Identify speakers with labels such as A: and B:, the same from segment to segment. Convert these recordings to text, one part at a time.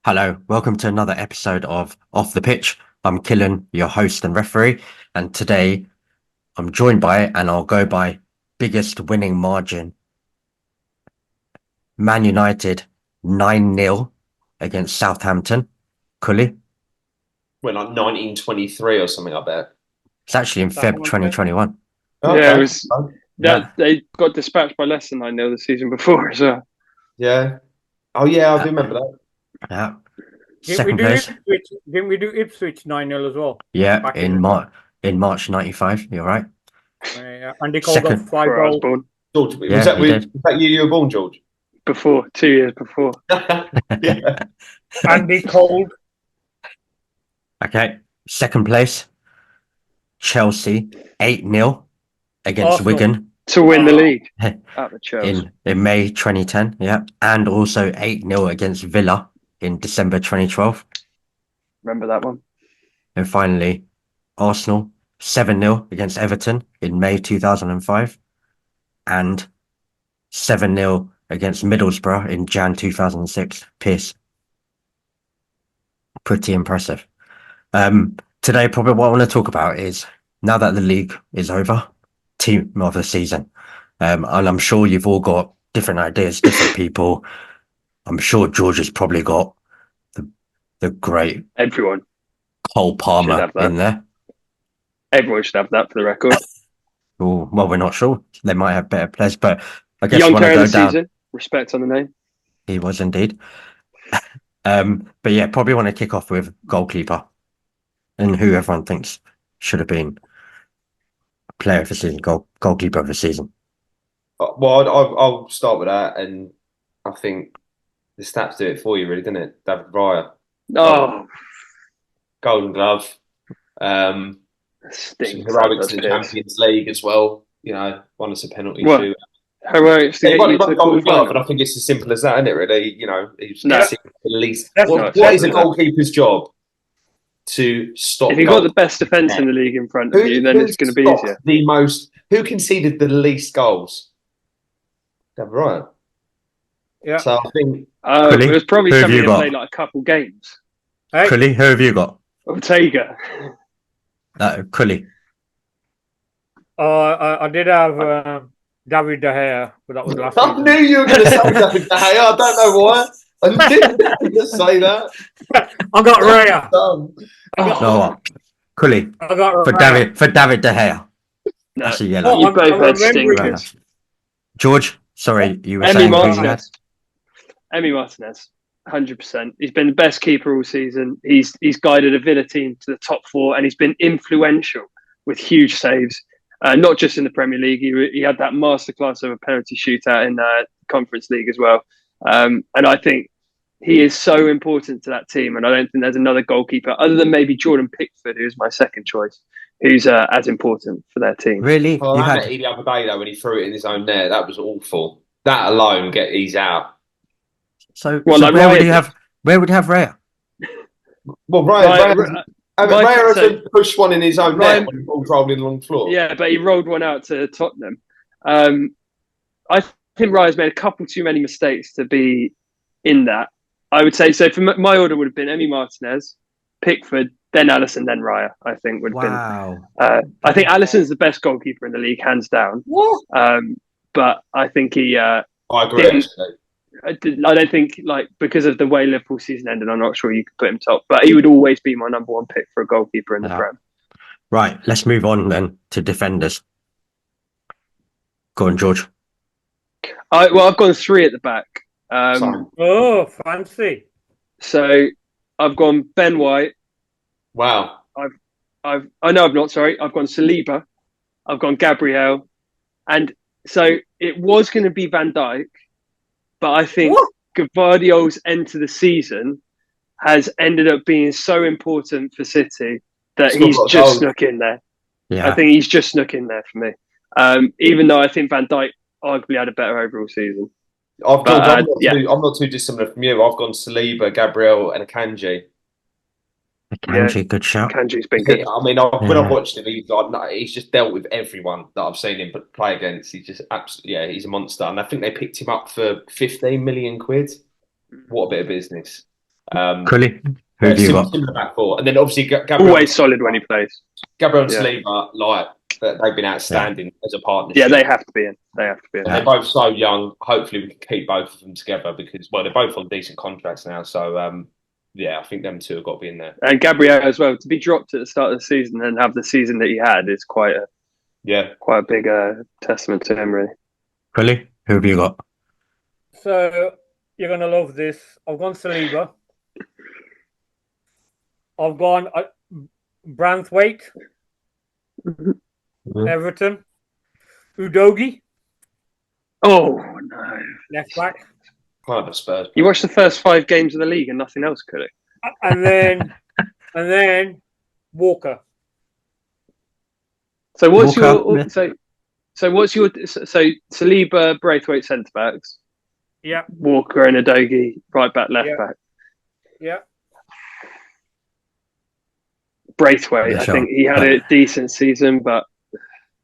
A: Hello, welcome to another episode of Off the Pitch. I'm Killen, your host and referee, and today I'm joined by, and I'll go by biggest winning margin, Man United 9-0 against Southampton. Cully,
B: When like 1923 or something, I bet.
A: it's actually in
C: That
A: Feb
C: one, yeah.
A: 2021.
C: Yeah, it
B: Okay.
C: was
A: Yeah,
C: they got dispatched by Leicester 9-0 the season before as well.
B: Yeah. Oh yeah, I
A: yeah,
B: do remember that.
A: yeah.
D: Didn't we
A: Second
D: do
A: place,
D: Ipswich? Didn't we do Ipswich 9-0 as well?
A: yeah,
D: Back
A: in March 95, you're right.
D: Andy Cole got
A: Second,
D: 5
C: Before I was
D: goals.
C: born.
B: George,
A: yeah,
B: was that
A: he did.
B: you were born, George?
C: Before, 2 years before.
B: Yeah.
D: Andy Cole.
A: Okay, second place, Chelsea 8-0 against
D: Arsenal.
A: Wigan.
C: To win the
D: Oh.
C: league at the Chelsea.
A: in May 2010, yeah, and also 8-0 against Villa in December 2012.
C: Remember that one?
A: And finally, Arsenal 7-0 against Everton in May 2005 and 7-0 against Middlesbrough in Jan 2006. Pierce. Pretty impressive. Today, probably what I want to talk about is now that the league is over, team of the season. And I'm sure you've all got different ideas, different people. I'm sure George has probably got the great
C: Everyone.
A: Cole
C: Should
A: Palmer
C: have that.
A: in there.
C: Everyone should have that for the record.
A: Oh, well, we're not sure. They might have better players, but I guess
C: Young
A: when I
C: player
A: go
C: of the
A: down,
C: season. Respect on the name.
A: he was indeed. But yeah, probably want to kick off with goalkeeper and who everyone thinks should have been player of the season, goalkeeper of the season.
B: Well, I'll start with that, and I think the stats do it for you, really, doesn't it? David Raya,
C: Oh,
B: Golden Glove, some
C: stinks.
B: heroics in the
C: That does
B: Champions League as well. You know, won us a penalty
C: What?
B: shoot.
C: Heroics to
B: He
C: get
B: won
C: you to the
B: Golden Glove, and I
C: quarter-final.
B: think it's as simple as that, isn't it? Really, you know, he's
C: No.
B: the least.
D: That's
C: not
B: What is a
C: simple, that.
B: goalkeeper's job? To stop.
C: If you've got the best defence in the league in front of you, then it's going to be
B: stopped
C: easier.
B: the most? Who conceded the least goals? David Raya.
D: Yeah.
B: So I think
A: Cully,
C: It was probably
A: who have
C: somebody
A: you
C: that
A: got?
C: played like a couple games.
D: Hey,
A: Cully, who have you got?
C: Ortega.
A: Cully.
D: I did have David De Gea, but that was last
B: I
D: season.
B: knew you were going to say David De Gea. I don't know why. I didn't know to say that.
D: I got Raya.
A: No, what? Cully
D: I got
A: for
D: Raya.
A: David De Gea.
C: No,
A: That's a yellow.
C: you
D: I'm
C: both had
D: remembering
C: stinkers.
A: George, sorry, you were
C: Emmy
A: saying who you had?
C: Martinez. Emmy Martinez, 100%. He's been the best keeper all season. He's guided a Villa team to the top four, and he's been influential with huge saves. Not just in the Premier League, he had that masterclass of a penalty shootout in Conference League as well. And I think he is so important to that team. And I don't think there's another goalkeeper other than maybe Jordan Pickford, who's my second choice, who's as important for their team.
A: Really?
B: Well,
A: You
B: I met
A: had
B: him the other day though when he threw it in his own net. That was awful. That alone, he's out.
C: Well, like
A: where would
C: Raya
A: you have Raya?
B: Well,
C: Raya
B: Raya
C: so-
B: hasn't pushed one in his own net
C: Ryan-
B: when the ball's rolling along the floor.
C: Yeah, but he rolled one out to Tottenham. I think Raya's made a couple too many mistakes to be in that. I would say so. For my order would have been Emmy Martinez, Pickford, then Allison, then Raya. I think would have
A: Wow.
C: been. I think Allison's the best goalkeeper in the league, hands down. But I think he.
B: I agree.
C: Didn't-
B: Actually.
C: I don't think because of the way Liverpool season ended, I'm not sure you could put him top. But he would always be my number one pick for a goalkeeper in the
A: Yeah.
C: Prem.
A: Right, let's move on then to defenders. Go on, George.
C: I've gone three at the back.
B: Sorry.
D: Oh, fancy.
C: So I've gone Ben White.
B: Wow.
C: I've gone Saliba. I've gone Gabriel, and so it was going to be Van Dijk, but I think Gvardiol's end to the season has ended up being so important for City that
B: Still
C: he's
B: got
C: just
B: goals.
C: snuck in there.
A: Yeah.
C: I think he's just snuck in there for me. Even though I think Van Dijk arguably had a better overall season.
B: I'm not
C: yeah.
B: I'm not too dissimilar from you. I've gone Saliba, Gabriel, and Akanji.
A: Akanji, good shout.
C: Kanji's been good.
B: I mean, when
A: Yeah.
B: I've watched him, he's just dealt with everyone that I've seen him play against. He's just absolutely, yeah, he's a monster. And I think they picked him up for 15 million quid. What a bit of business.
A: Cully, who have you got?
B: Similar back four, and then obviously Gabriel,
C: Always solid when he plays.
B: Gabriel and
C: Yeah.
B: Saliba, like they've been outstanding as a partnership.
C: Yeah, they have to be in. They have to be in.
B: And they're both so young. Hopefully, we can keep both of them together because, well, they're both on decent contracts now. So, yeah, I think them two have got to be in there.
C: And Gabriel as well. To be dropped at the start of the season and have the season that he had is quite a big testament to him, really.
A: Cully, who have you got?
D: So you're gonna love this. I've gone Saliba. I've gone Branthwaite, Everton, Udogi,
C: Oh no!
D: left back,
B: Kind of Spurs.
C: You watched the first 5 games of the league and nothing else, could it?
D: and then Walker.
C: So what's
A: Walker,
C: your what's your Saliba, Braithwaite centre backs,
D: Yeah,
C: Walker and Udogi right back, left
D: Yeah.
C: back.
D: yeah.
C: Braithwaite,
A: Yeah,
C: I
A: sure.
C: think he had a decent season, but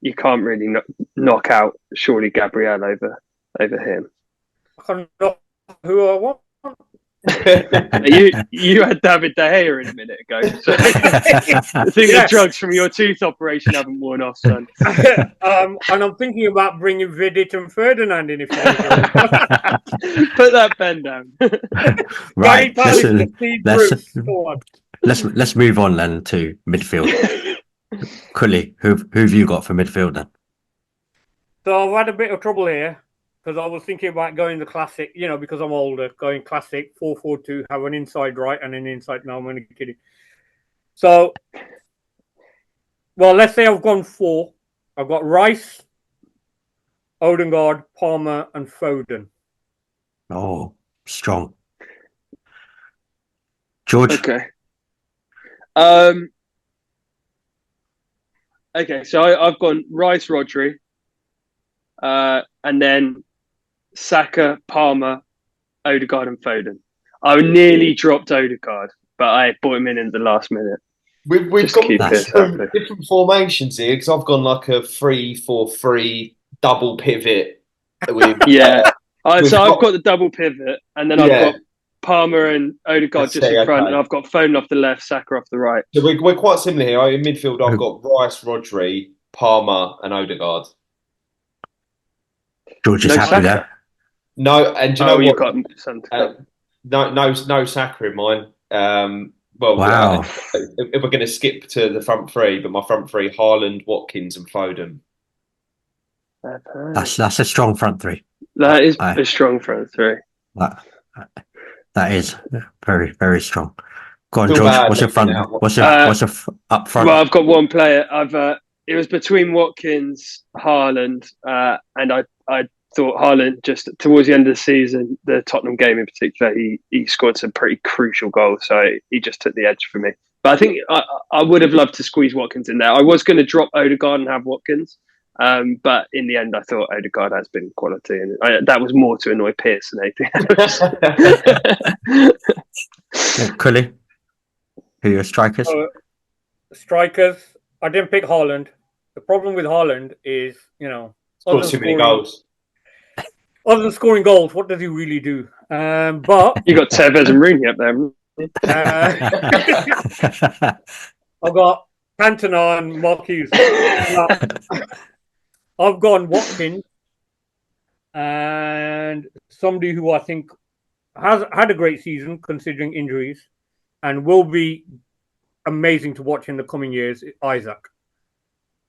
C: you can't really knock out surely Gabriel over him.
D: I can't know who I want.
C: You had David De Gea a minute ago. So I think the drugs from your tooth operation haven't worn off, son.
D: And I'm thinking about bringing Vidic and Ferdinand in if you
C: Put that pen down.
A: Right,
D: Gary Palace,
A: let's,
D: Steve
A: let's-
D: Bruce, go on.
A: let's move on then to midfield. Cully, who have you got for midfield then?
D: So I've had a bit of trouble here because I was thinking about going the classic, because I'm older, going classic 4-4-2, have an inside right and an inside. No, I'm only kidding. So, well, let's say I've gone 4. I've got Rice, Odegaard, Palmer, and Foden.
A: Oh, strong. George,
C: Okay. Okay, so I've gone Rice, Rodri, and then Saka, Palmer, Odegaard, and Foden. I nearly dropped Odegaard, but I brought him in the last minute.
B: We've
C: Just
B: got
C: keep
A: this
B: different formations here because I've gone like a 3-4-3 double pivot. With,
C: Yeah.
B: We've
C: So I've
B: got-
C: got the double pivot, and then I've got Palmer and Odegaard
B: Let's
C: just
B: see,
C: in front,
B: okay.
C: and I've got Foden off the left, Saka off the right.
B: So we're quite similar here. In midfield, I've got Rice, Rodri, Palmer, and Odegaard.
A: George is
C: No
A: happy
C: Saka.
A: there.
B: No, and do you know
C: You've
B: what?
C: got something.
B: No Saka in mine.
A: Wow.
B: If we're going to skip to the front three, but my front three: Haaland, Watkins, and Foden.
A: That's a strong front three.
C: That is
A: Aye.
C: a strong front three.
A: That is very, very strong. Go on,
B: Feel
A: George.
B: bad
A: What's your front?
B: now.
A: What's your up front?
C: Well, I've got one player. It was between Watkins, Haaland, and I thought Haaland just towards the end of the season, the Tottenham game in particular, he scored some pretty crucial goals, so he just took the edge for me. But I think I would have loved to squeeze Watkins in there. I was going to drop Odegaard and have Watkins, but in the end, I thought Odegaard has been quality, and that was more to annoy Pierce than anything.
A: Cully, who are your strikers?
D: Strikers, I didn't pick Haaland. The problem with Haaland is,
B: Scored too many goals.
D: Other than scoring goals, what does he really do? But
C: You got Tevez and Rooney up there.
D: I've got Cantona and Marquez. I've gone Watkins and somebody who I think has had a great season considering injuries and will be amazing to watch in the coming years, Isaac.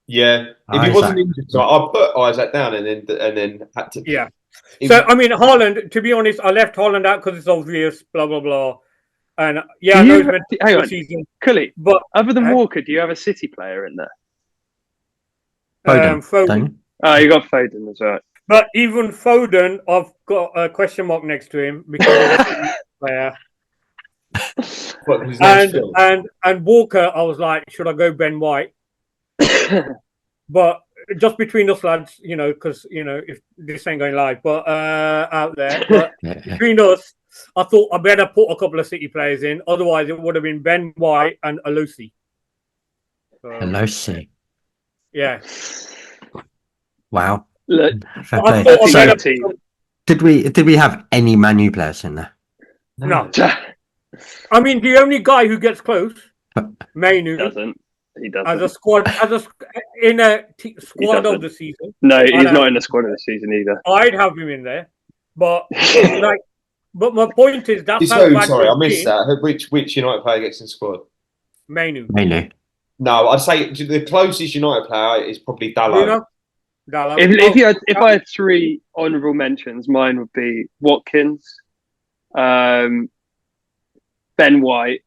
B: Yeah, if he wasn't injured, so I put Isaac down and then had to.
D: Yeah. So I mean, Haaland. To be honest, I left Haaland out because it's obvious. Blah blah blah. And yeah, I know it's meant to be
C: hang
D: a
C: on,
D: season,
C: Cully.
D: but
C: Other than Walker, do you have a City player in there?
A: Foden,
D: Foden.
A: don't you?
C: Oh, you got Foden as well.
D: But even Foden, I've got a question mark next to him because he's a City player.
B: What, his name's Phil?
D: And Walker, I was like, should I go Ben White? But just between us lads, because if this ain't going live, but out there, but
A: Yeah.
D: between us, I thought I better put a couple of City players in. Otherwise, it would have been Ben White and Alosi. So,
A: Alosi.
D: yeah.
A: Wow.
C: Look,
A: Fair
D: I
A: play.
D: thought I
A: So,
D: better.
C: team.
A: did we have any Man U players in there?
D: No. I mean, the only guy who gets close,
C: He
D: Mainu,
C: doesn't. He doesn't.
D: as a squad, in a squad of
C: doesn't.
D: the season.
C: No, he's
D: know.
C: not in the squad of the season either.
D: I'd have him in there, but like, but my point is that's
B: He's
D: how
B: who?
D: bad
B: Sorry, I
D: we've
B: missed
D: been.
B: that. Which United player gets in the squad?
D: Mainu,
A: Mainly.
B: No, I'd say the closest United player is probably Dalot.
D: Bruno, Dalot.
C: If I had 3 honourable mentions, mine would be Watkins, Ben White,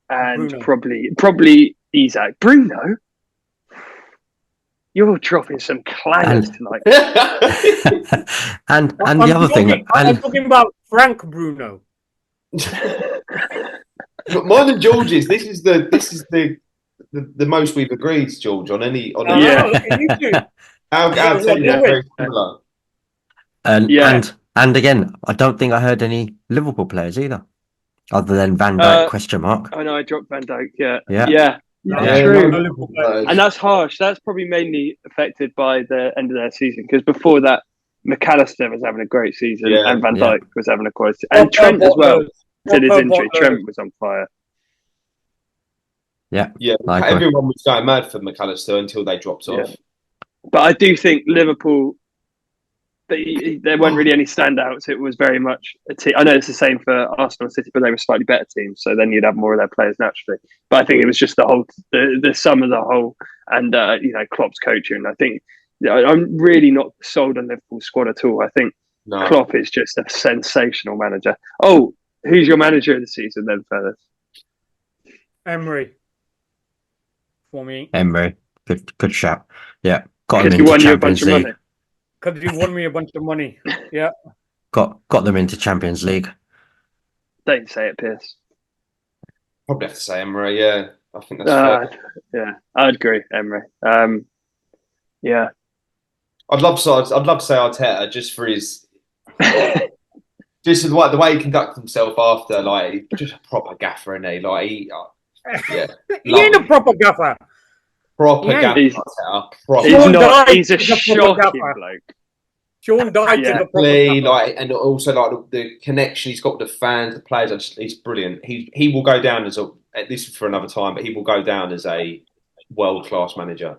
C: and
D: Bruno.
C: probably Isak. Bruno, you're dropping some clangers tonight.
A: and the other thing,
D: I'm talking about Frank Bruno.
B: But mine and George's. This is the most we've agreed, George, on any.
C: Yeah.
B: Our teams are very similar.
A: And again, I don't think I heard any Liverpool players either, other than Van Dijk question mark.
C: I know I dropped Van Dijk. Yeah.
B: Yeah,
C: true.
B: no.
C: And that's harsh. That's probably mainly affected by the end of their season because before that, McAllister was having a great season and Van Dijk was having a quality, and Trent as well. Did his injury, Trent was on fire.
B: Yeah. Everyone was going mad for McAllister until they dropped off.
C: But I do think Liverpool, there weren't really any standouts. It was very much a team. I know it's the same for Arsenal and City, but they were slightly better teams. So then you'd have more of their players naturally. But I think it was just the sum of the whole, and Klopp's coaching. I think I'm really not sold on Liverpool's squad at all. I think Klopp is just a sensational manager. Oh, who's your manager of the season then, fellas?
D: Emery. For me.
A: Emery. Good shout. Yeah. Got
C: Because
A: him
C: he
A: into
C: won you a
A: Champions
C: bunch of
A: League.
C: money.
D: Because he won me a bunch of money. Yeah.
A: Got them into Champions League.
C: Don't say it, Pierce.
B: Probably have to say Emery. Yeah, I think that's fair.
C: Yeah, I'd agree, Emery. Yeah.
B: I'd love to say Arteta just for his just the way he conducts himself after, like just a proper gaffer, isn't he? Like he
D: ain't a proper gaffer.
B: Proper gaffer.
C: He's a shocking bloke.
D: Sean Dyche is a proper
B: like, and also like the connection he's got with the fans, the players. He's brilliant. He will go down as this is for another time, but he will go down as a world-class manager.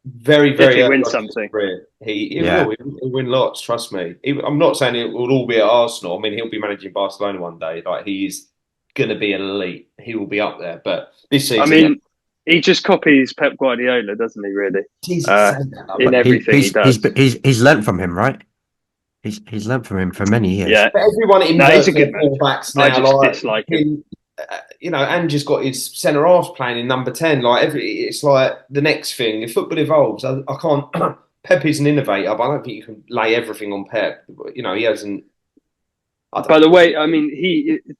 B: Very, very.
C: If he wins something,
B: he will. He'll win lots. Trust me. I'm not saying it will all be at Arsenal. I mean, he'll be managing Barcelona one day. Like he's going to be elite. He will be up there. But this season,
C: I mean, he just copies Pep Guardiola, doesn't he? Really, in everything he does.
A: He's learnt from him, right? He's learnt from him for many years.
C: Yeah,
B: but everyone
C: he's a good fullbacks now. I just dislike him.
B: And just got his centre halves playing in number 10. Like it's like the next thing. If football evolves, I can't. Pep is an innovator, but I don't think you can lay everything on Pep. He hasn't.
C: By the way, I mean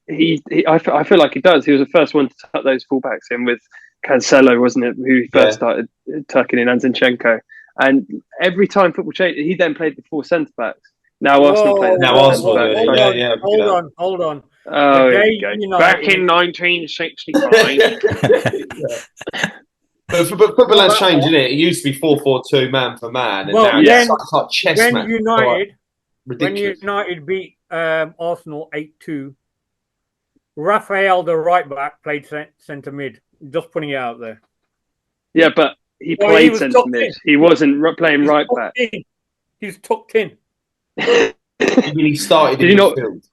C: I feel like he does. He was the first one to tuck those fullbacks in with Cancelo, wasn't it? Who first started tucking in Zinchenko. And every time football changed, he then played the 4 centre backs. Now Arsenal play.
D: Hold on.
C: Oh, there you go. Back in 1965.
B: But football has changed, isn't it? It used to be 4-4-2 man for man, and now it's like chess match.
D: When United beat Arsenal 8-2, Raphael, the right back, played centre mid. Just putting it out there.
C: Yeah, but he played centre mid. He wasn't playing right back.
D: He's tucked in.
B: He started in midfield.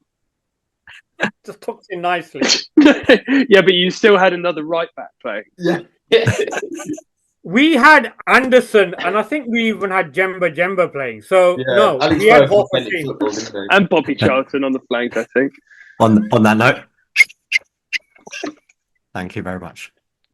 D: Just tucked in nicely.
C: Yeah, but you still had another right back playing.
B: Yeah.
D: We had Anderson, and I think we even had Jemba playing. So no, we had half a team.
C: And Bobby Charlton on the flank, I think.
A: On that note, thank you very much.